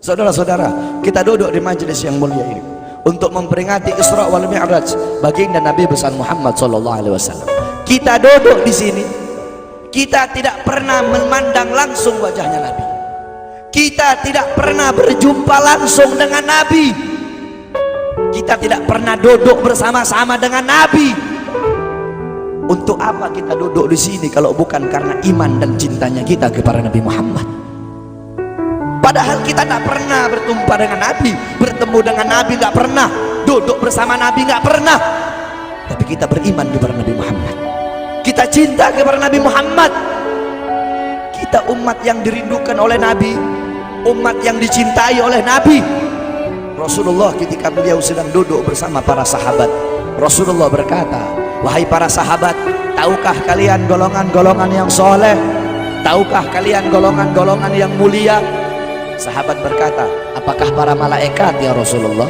Saudara-saudara, kita duduk di majelis yang mulia ini untuk memperingati Isra wal Mi'raj baginda Nabi besar Muhammad SAW. Kita duduk di sini, kita tidak pernah memandang langsung wajahnya Nabi. Kita tidak pernah berjumpa langsung dengan Nabi. Kita tidak pernah duduk bersama-sama dengan Nabi. Untuk apa kita duduk di sini kalau bukan karena iman dan cintanya kita kepada Nabi Muhammad? Padahal kita tidak pernah berjumpa dengan Nabi, bertemu dengan Nabi nggak pernah, duduk bersama Nabi nggak pernah. Tapi kita beriman kepada Nabi Muhammad. Kita cinta kepada Nabi Muhammad. Kita umat yang dirindukan oleh Nabi, umat yang dicintai oleh Nabi. Rasulullah ketika beliau sedang duduk bersama para sahabat, Rasulullah berkata, wahai para sahabat, tahukah kalian golongan-golongan yang soleh? Tahukah kalian golongan-golongan yang mulia? Sahabat berkata, apakah para malaikat ya Rasulullah?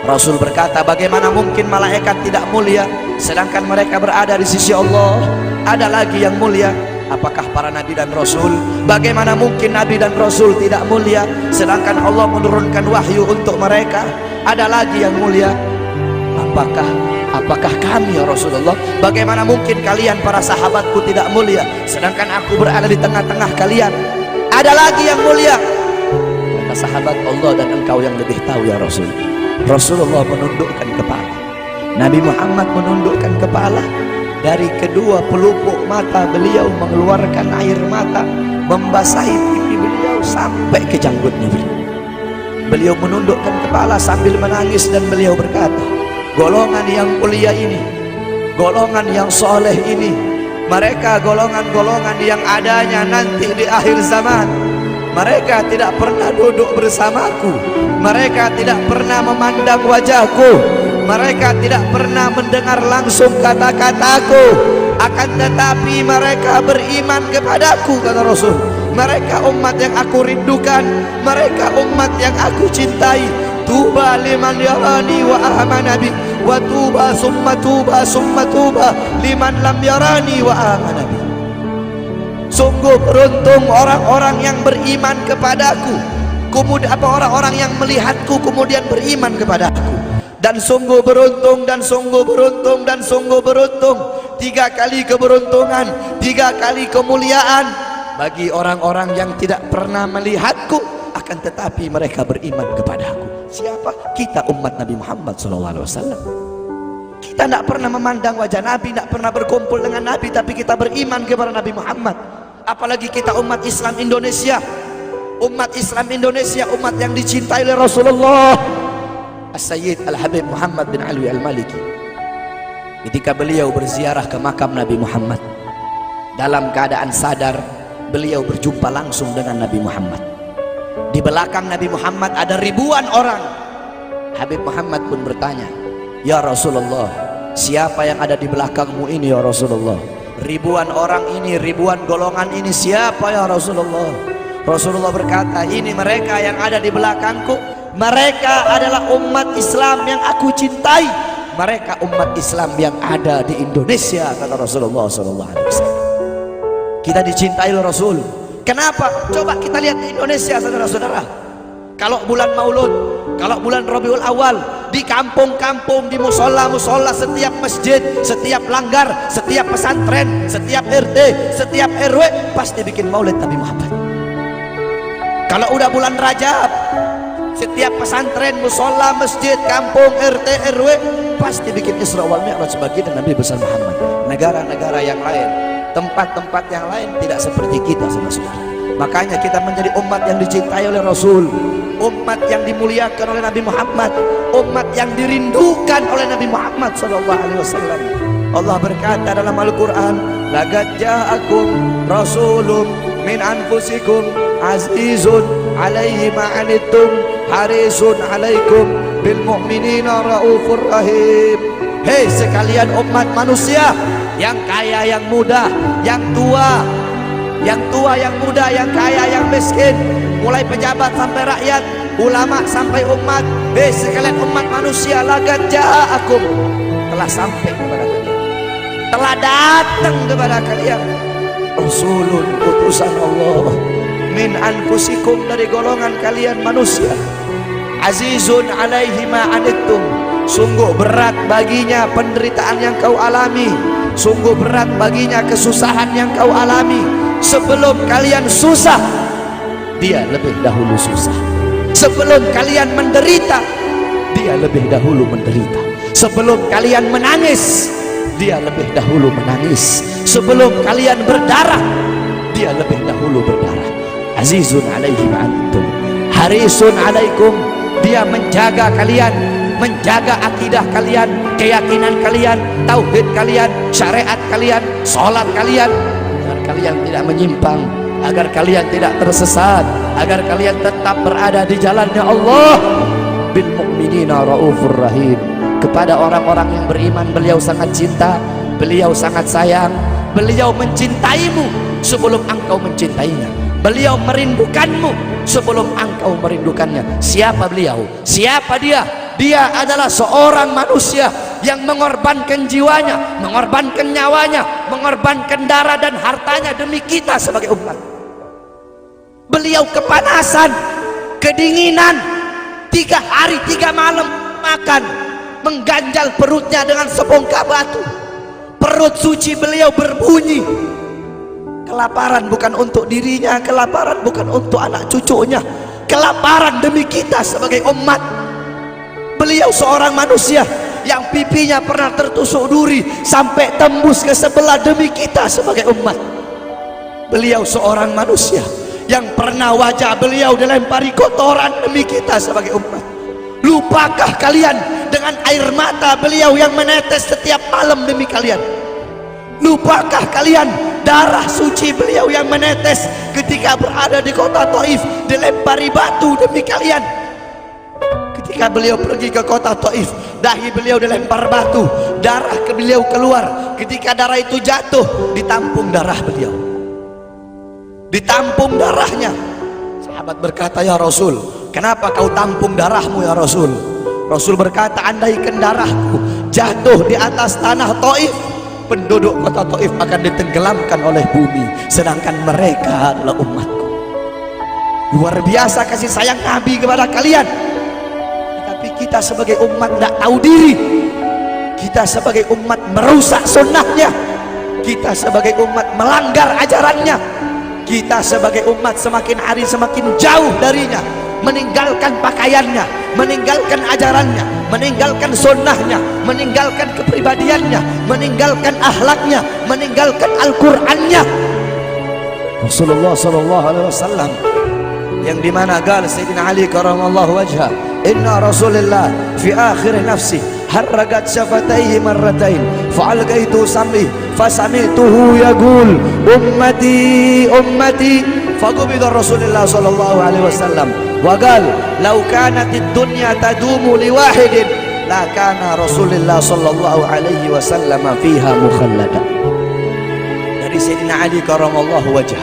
Rasul berkata, bagaimana mungkin malaikat tidak mulia sedangkan mereka berada di sisi Allah? Ada lagi yang mulia. Apakah para nabi dan rasul? Bagaimana mungkin nabi dan rasul tidak mulia sedangkan Allah menurunkan wahyu untuk mereka? Ada lagi yang mulia. Apakah kami ya Rasulullah? Bagaimana mungkin kalian para sahabatku tidak mulia sedangkan aku berada di tengah-tengah kalian? Ada lagi yang mulia. Kata sahabat, Allah dan engkau yang lebih tahu ya Rasul. Rasulullah menundukkan kepala, Nabi Muhammad menundukkan kepala. Dari kedua pelupuk mata beliau mengeluarkan air mata, membasahi pipi beliau sampai ke janggutnya beliau. Beliau menundukkan kepala sambil menangis dan beliau berkata, golongan yang mulia ini, golongan yang soleh ini, mereka golongan-golongan yang adanya nanti di akhir zaman. Mereka tidak pernah duduk bersamaku, mereka tidak pernah memandang wajahku, mereka tidak pernah mendengar langsung kata-kataku, akan tetapi mereka beriman kepadaku, kata Rasul. Mereka umat yang aku rindukan, mereka umat yang aku cintai. Tuba liman yarani wa amana bi, wa tuba summa tuba summa tuba liman lam yarani wa amana bi. Sungguh beruntung orang-orang yang beriman kepadaku, kemudian orang-orang yang melihatku kemudian beriman kepadaku. Dan sungguh beruntung, dan sungguh beruntung, dan sungguh beruntung. 3 kali keberuntungan, 3 kali kemuliaan bagi orang-orang yang tidak pernah melihatku akan tetapi mereka beriman kepadaku. Siapa? Kita umat Nabi Muhammad SAW. Kita tidak pernah memandang wajah Nabi, tidak pernah berkumpul dengan Nabi, tapi kita beriman kepada Nabi Muhammad. Apalagi kita umat Islam Indonesia, umat Islam Indonesia, umat yang dicintai oleh Rasulullah. As-Sayyid Al-Habib Muhammad bin Alwi Al-Maliki, ketika beliau berziarah ke makam Nabi Muhammad, dalam keadaan sadar beliau berjumpa langsung dengan Nabi Muhammad. Di belakang Nabi Muhammad ada ribuan orang. Habib Muhammad pun bertanya, ya Rasulullah, siapa yang ada di belakangmu ini ya Rasulullah? Ribuan orang ini, ribuan golongan ini, siapa ya Rasulullah? Rasulullah berkata, ini mereka yang ada di belakangku. Mereka adalah umat Islam yang aku cintai. Mereka umat Islam yang ada di Indonesia, kata Rasulullah SAW. Kita dicintai oleh Rasul. Kenapa? Coba kita lihat di Indonesia, saudara-saudara. Kalau bulan Maulud, kalau bulan Rabiul Awal, di kampung-kampung, di musola-musola, setiap masjid, setiap langgar, setiap pesantren, setiap RT, setiap RW pasti bikin maulid Nabi Muhammad. Kalau udah bulan Rajab, setiap pesantren, musola, masjid, kampung, RT, RW pasti bikin Isra wal Mi'raj sebagai Nabi besar Muhammad. Negara-negara yang lain, tempat-tempat yang lain tidak seperti kita, saudara-saudara. Makanya kita menjadi umat yang dicintai oleh Rasul, umat yang dimuliakan oleh Nabi Muhammad, umat yang dirindukan oleh Nabi Muhammad SAW. Allah berkata dalam Al-Quran, laqad ja'akum rasulun min anfusikum azizun alaihi ma'anittum harisun alaikum bil mu'minina raufur rahim. Hei sekalian umat manusia, yang kaya, yang muda, yang tua, yang muda, yang kaya, yang miskin, mulai pejabat sampai rakyat, ulama sampai umat. Hei sekalian umat manusia, laqad ja'akum, telah sampai kepada kalian, telah datang kepada kalian rasulun, utusan Allah min anfusikum, dari golongan kalian manusia. Azizun alaihi ma anittum, sungguh berat baginya penderitaan yang kau alami, sungguh berat baginya kesusahan yang kau alami. Sebelum kalian susah, dia lebih dahulu susah. Sebelum kalian menderita, dia lebih dahulu menderita. Sebelum kalian menangis, dia lebih dahulu menangis. Sebelum kalian berdarah, dia lebih dahulu berdarah. Azizun alaihi ma anittum, harisun alaikum, dia menjaga kalian, menjaga akidah kalian, keyakinan kalian, tauhid kalian, syariat kalian, sholat kalian, agar kalian tidak menyimpang, agar kalian tidak tersesat, agar kalian tetap berada di jalannya Allah. Bil mu'minina raufur rahim, kepada orang-orang yang beriman beliau sangat cinta, beliau sangat sayang, beliau mencintaimu sebelum engkau mencintainya, beliau merindukanmu sebelum engkau merindukannya. Siapa beliau? Siapa dia? Dia adalah seorang manusia yang mengorbankan jiwanya, mengorbankan nyawanya, mengorbankan darah dan hartanya demi kita sebagai umat. Beliau kepanasan, kedinginan, 3 hari 3 malam makan, mengganjal perutnya dengan sebongkah batu. Perut suci beliau berbunyi. Kelaparan bukan untuk dirinya, kelaparan bukan untuk anak cucunya, kelaparan demi kita sebagai umat. Beliau seorang manusia yang pipinya pernah tertusuk duri sampai tembus ke sebelah demi kita sebagai umat. Beliau seorang manusia yang pernah wajah beliau dilempari kotoran demi kita sebagai umat. Lupakah kalian dengan air mata beliau yang menetes setiap malam demi kalian? Lupakah kalian darah suci beliau yang menetes ketika berada di kota Taif, dilempari batu demi kalian? Ketika beliau pergi ke kota Taif, dahi beliau dilempar batu, darah ke beliau keluar. Ketika darah itu jatuh, ditampung darah beliau, ditampung darahnya. Sahabat berkata, ya Rasul, kenapa kau tampung darahmu ya Rasul? Rasul berkata, andaikan darahku jatuh di atas tanah Taif, penduduk kota Taif akan ditenggelamkan oleh bumi, sedangkan mereka adalah umatku. Luar biasa kasih sayang Nabi kepada kalian. Tapi kita sebagai umat tidak tahu diri. Kita sebagai umat merusak sunnahnya. Kita sebagai umat melanggar ajarannya. Kita sebagai umat semakin hari semakin jauh darinya, meninggalkan pakaiannya, meninggalkan ajarannya, meninggalkan sunnahnya, meninggalkan kepribadiannya, meninggalkan akhlaknya, meninggalkan Al-Qur'annya. Rasulullah sallallahu alaihi wasallam yang dimana gal Sayyidina Ali karamallahu wajha, inna Rasulullah fi akhir nafsi harragat syafataihi marratain fa'algaitu sam'i fasami'tuhu yaqul ummati ummati faqubida Rasulullah sallallahu alaihi wasallam wa qala law kanat ad-dunya tadumu li wahidin la kana Rasulullah sallallahu alaihi wasallam fiha mukhallada. Dari Sayyidina Ali karamallahu wajha,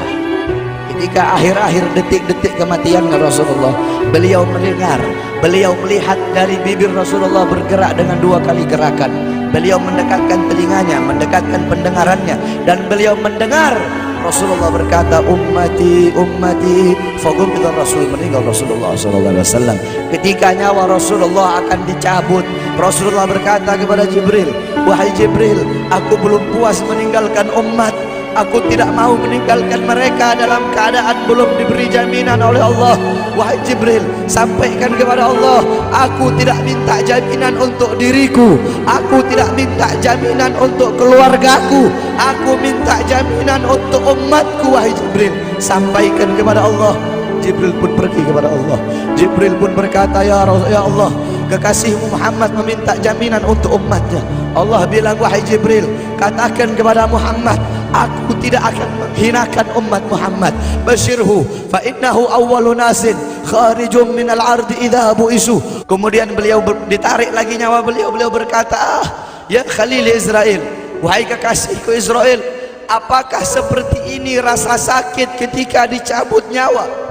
ketika akhir-akhir detik-detik kematian Rasulullah, beliau mendengar, beliau melihat dari bibir Rasulullah bergerak dengan 2 kali gerakan. Beliau mendekatkan telinganya, mendekatkan pendengarannya, dan beliau mendengar Rasulullah berkata, ummati ummati, faqubida Rasul, meninggal Rasulullah sallallahu alaihi wasallam. Ketika nyawa Rasulullah akan dicabut, Rasulullah berkata kepada Jibril, wahai Jibril, aku belum puas meninggalkan umat. Aku tidak mau meninggalkan mereka dalam keadaan belum diberi jaminan oleh Allah. Wahai Jibril, sampaikan kepada Allah, aku tidak minta jaminan untuk diriku, aku tidak minta jaminan untuk keluargaku, aku minta jaminan untuk umatku. Wahai Jibril, sampaikan kepada Allah. Jibril pun pergi kepada Allah. Jibril pun berkata, ya Allah, kekasihmu Muhammad meminta jaminan untuk umatnya. Allah bilang, wahai Jibril, katakan kepada Muhammad, aku tidak akan menghinakan umat Muhammad. Basyirhu fa innahu awwalu nasin kharijum minal ardi idza bu'isu. Kemudian beliau ditarik lagi nyawa beliau. Beliau berkata, ya Khalil Israel, wahai kekasihku Israel, apakah seperti ini rasa sakit ketika dicabut nyawa?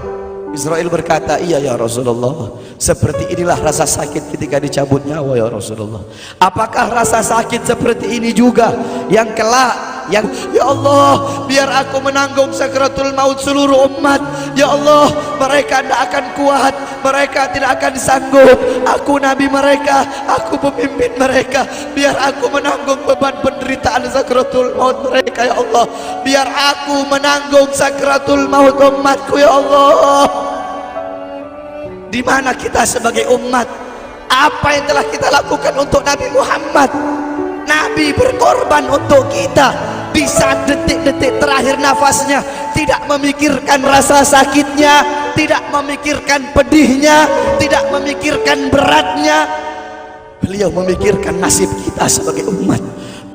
Israel berkata, iya ya Rasulullah, seperti inilah rasa sakit ketika dicabut nyawa ya Rasulullah. Apakah rasa sakit seperti ini juga yang kelak yang ya Allah, biar aku menanggung sakratul maut seluruh umat. Ya Allah, mereka tidak akan kuat, mereka tidak akan sanggup. Aku nabi mereka, aku pemimpin mereka, biar aku menanggung beban penderitaan sakratul maut mereka. Ya Allah, biar aku menanggung sakratul maut umatku. Ya Allah, di mana kita sebagai umat? Apa yang telah kita lakukan untuk Nabi Muhammad? Nabi berkorban untuk kita di saat detik-detik terakhir nafasnya, tidak memikirkan rasa sakitnya, tidak memikirkan pedihnya, tidak memikirkan beratnya. Beliau memikirkan nasib kita sebagai umat.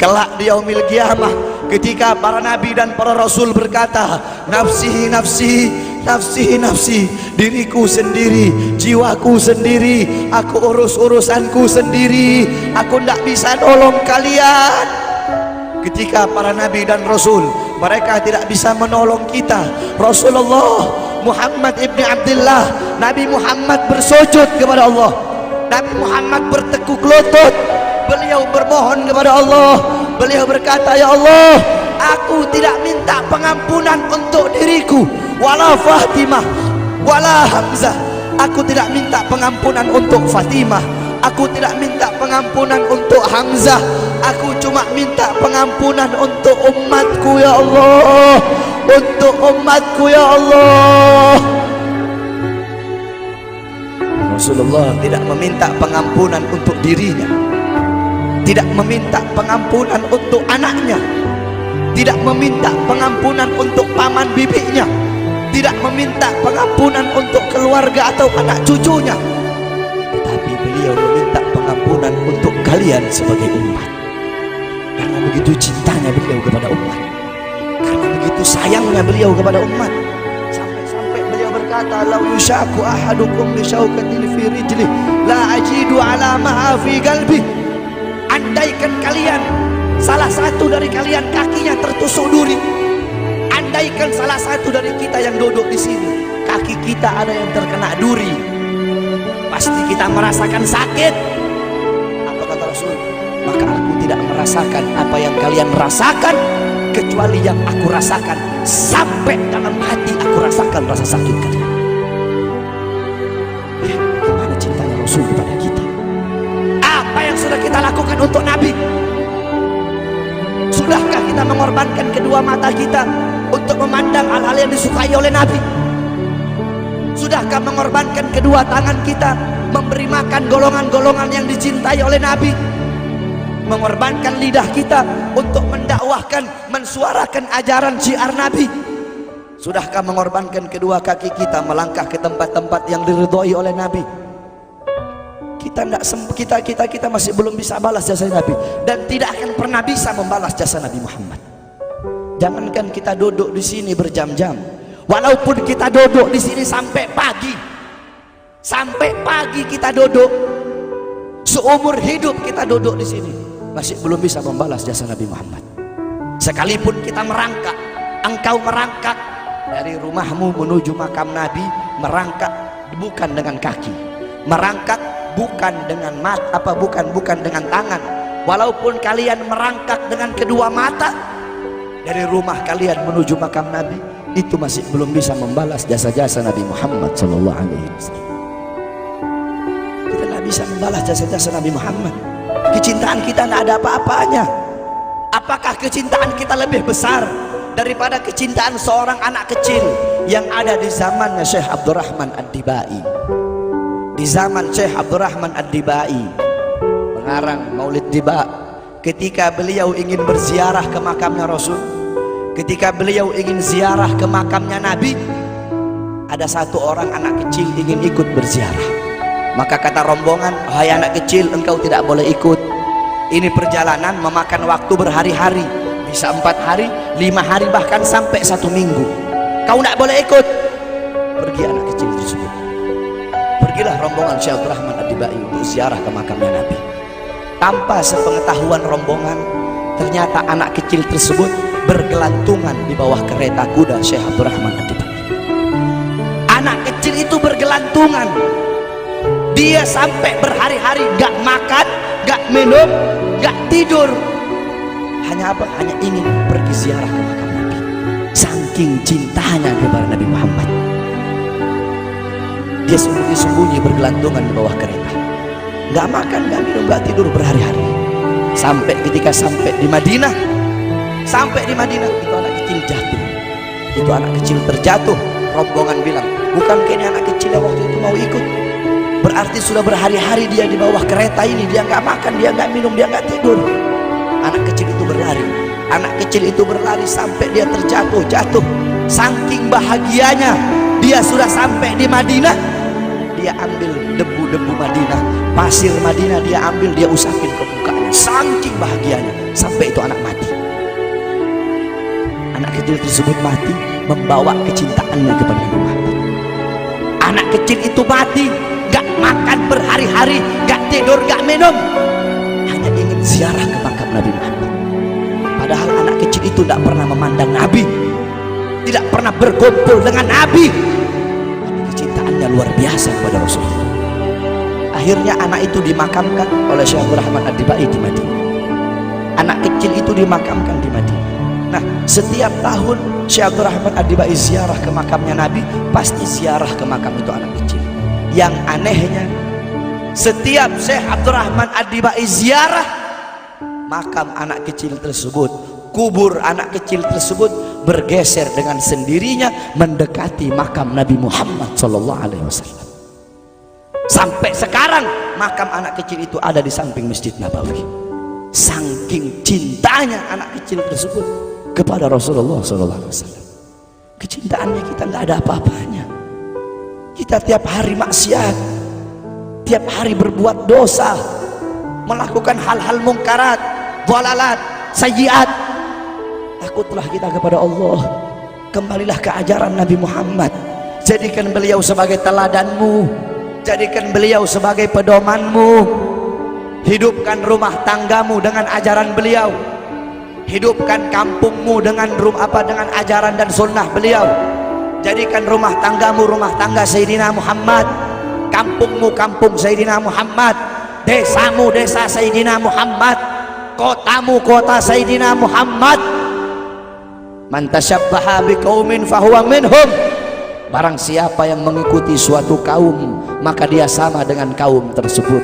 Kelak di yaumil qiyamah, ketika para nabi dan para rasul berkata, nafsi nafsi, nafsi nafsi, diriku sendiri, jiwaku sendiri, aku urus urusanku sendiri, aku tidak bisa nolong kalian. Ketika para nabi dan rasul mereka tidak bisa menolong kita, Rasulullah Muhammad ibni Abdullah, Nabi Muhammad bersujud kepada Allah, Nabi Muhammad bertekuk lutut, beliau bermohon kepada Allah. Beliau berkata, ya Allah, aku tidak minta pengampunan untuk diriku, wala Fatimah, wala Hamzah. Aku tidak minta pengampunan untuk Fatimah, aku tidak minta pengampunan untuk Hamzah. Aku cuma minta pengampunan untuk umatku, ya Allah, untuk umatku, ya Allah. Rasulullah tidak meminta pengampunan untuk dirinya, tidak meminta pengampunan untuk anaknya, tidak meminta pengampunan untuk paman bibinya, tidak meminta pengampunan untuk keluarga atau anak cucunya, tetapi beliau meminta pengampunan untuk kalian sebagai umat. Karena begitu cintanya beliau kepada umat, karena begitu sayangnya beliau kepada umat, sampai beliau berkata, lau yushaku ahadukum bisyaukatin fi rijli la ajidu ala maha fi qalbi. Andaikan kalian, salah satu dari kalian kakinya tertusuk duri, andaikan salah satu dari kita yang duduk di sini kaki kita ada yang terkena duri, pasti kita merasakan sakit. Apa kata Rasul? Maka aku tidak merasakan apa yang kalian rasakan, kecuali yang aku rasakan, sampai dalam hati aku rasakan rasa sakit kalian. Gimana cintanya Rasul kepada kita? Apa yang sudah kita lakukan untuk Nabi? Sudahkah kita mengorbankan kedua mata kita untuk memandang hal-hal yang disukai oleh Nabi? Sudahkah mengorbankan kedua tangan kita memberi makan golongan-golongan yang dicintai oleh Nabi? Mengorbankan lidah kita untuk mendakwahkan, mensuarakan ajaran syiar Nabi? Sudahkah mengorbankan kedua kaki kita melangkah ke tempat-tempat yang diridhoi oleh Nabi? Kita masih belum bisa balas jasa Nabi, dan tidak akan pernah bisa membalas jasa Nabi Muhammad. Jangankan kita duduk di sini berjam-jam, walaupun kita duduk di sini sampai pagi kita duduk, seumur hidup kita duduk di sini, masih belum bisa membalas jasa Nabi Muhammad. Sekalipun kita merangkak, engkau merangkak dari rumahmu menuju makam Nabi, merangkak bukan dengan kaki, merangkak bukan dengan mata, bukan dengan tangan. Walaupun kalian merangkak dengan kedua mata dari rumah kalian menuju makam Nabi, itu masih belum bisa membalas jasa-jasa Nabi Muhammad sallallahu alaihi wasallam. Kita tidak bisa membalas jasa-jasa Nabi Muhammad. Kecintaan kita tidak ada apa-apanya. Apakah kecintaan kita lebih besar daripada kecintaan seorang anak kecil yang ada di zamannya Syekh Abdurrahman Ad-Dibai? Di zaman Syekh Abdurrahman Ad-Dibai, pengarang Maulid Diba, ketika beliau ingin berziarah ke makamnya Rasul, ketika beliau ingin ziarah ke makamnya Nabi, ada satu orang anak kecil ingin ikut berziarah. Maka kata rombongan, wahai anak kecil, engkau tidak boleh ikut. Ini perjalanan memakan waktu berhari-hari, bisa 4 hari, 5 hari, bahkan sampai 1 minggu. Kau tidak boleh ikut. Pergi anak kecil tersebut. Pergilah rombongan Syekh Abdurrahman Ad-Dibai untuk ziarah ke makamnya Nabi. Tanpa sepengetahuan rombongan, ternyata anak kecil tersebut bergelantungan di bawah kereta kuda Syekh Abdurrahman Ad-Dibai. Anak kecil itu bergelantungan. Dia sampai berhari-hari gak makan, gak minum, gak tidur. Hanya apa? Hanya ingin pergi ziarah ke makam Nabi. Saking cintanya kepada Nabi Muhammad, dia sembunyi-sembunyi bergelantungan di bawah kereta, nggak makan, nggak minum, nggak tidur berhari-hari. Sampai ketika sampai di Madinah, itu anak kecil jatuh. Itu anak kecil terjatuh. Rombongan bilang, bukan kayaknya anak kecil yang waktu itu mau ikut. Berarti sudah berhari-hari dia di bawah kereta ini, dia nggak makan, dia nggak minum, dia nggak tidur. Anak kecil itu berlari. Anak kecil itu berlari sampai dia jatuh. Saking bahagianya, dia sudah sampai di Madinah. Dia ambil debu-debu Madinah, pasir Madinah, dia ambil, dia usapin ke mukanya. Saking bahagianya, sampai itu anak mati. Anak kecil tersebut mati membawa kecintaannya kepada Nabi Muhammad. Anak kecil itu mati, gak makan berhari-hari, gak tidur, gak minum, hanya ingin ziarah ke makam Nabi Muhammad. Padahal anak kecil itu tidak pernah memandang Nabi, tidak pernah berkumpul dengan Nabi, tapi kecintaannya luar biasa kepada Rasulullah. Akhirnya anak itu dimakamkan oleh Syekh Abdurrahman Ad-Dibai di Madinah. Anak kecil itu dimakamkan di Madinah. Nah, setiap tahun Syekh Abdurrahman Ad-Dibai ziarah ke makamnya Nabi, pasti ziarah ke makam itu anak kecil. Yang anehnya, setiap Syekh Abdurrahman Ad-Dibai ziarah, makam anak kecil tersebut, kubur anak kecil tersebut bergeser dengan sendirinya mendekati makam Nabi Muhammad SAW. Sampai sekarang makam anak kecil itu ada di samping Masjid Nabawi. Saking cintanya anak kecil tersebut kepada Rasulullah SAW. Kecintaannya kita nggak ada apa-apanya. Kita tiap hari maksiat, tiap hari berbuat dosa, melakukan hal-hal mungkarat, dhalalat, sayyiat. Takutlah kita kepada Allah. Kembalilah ke ajaran Nabi Muhammad. Jadikan beliau sebagai teladanmu, jadikan beliau sebagai pedomanmu. Hidupkan rumah tanggamu dengan ajaran beliau, hidupkan kampungmu dengan dengan ajaran dan sunnah beliau. Jadikan rumah tanggamu rumah tangga Sayyidina Muhammad, kampungmu kampung Sayyidina Muhammad, desamu desa Sayyidina Muhammad, kotamu kota Sayyidina Muhammad. Man tasyabbaha biqaumin fahuwa minhum. Barang siapa yang mengikuti suatu kaum, maka dia sama dengan kaum tersebut.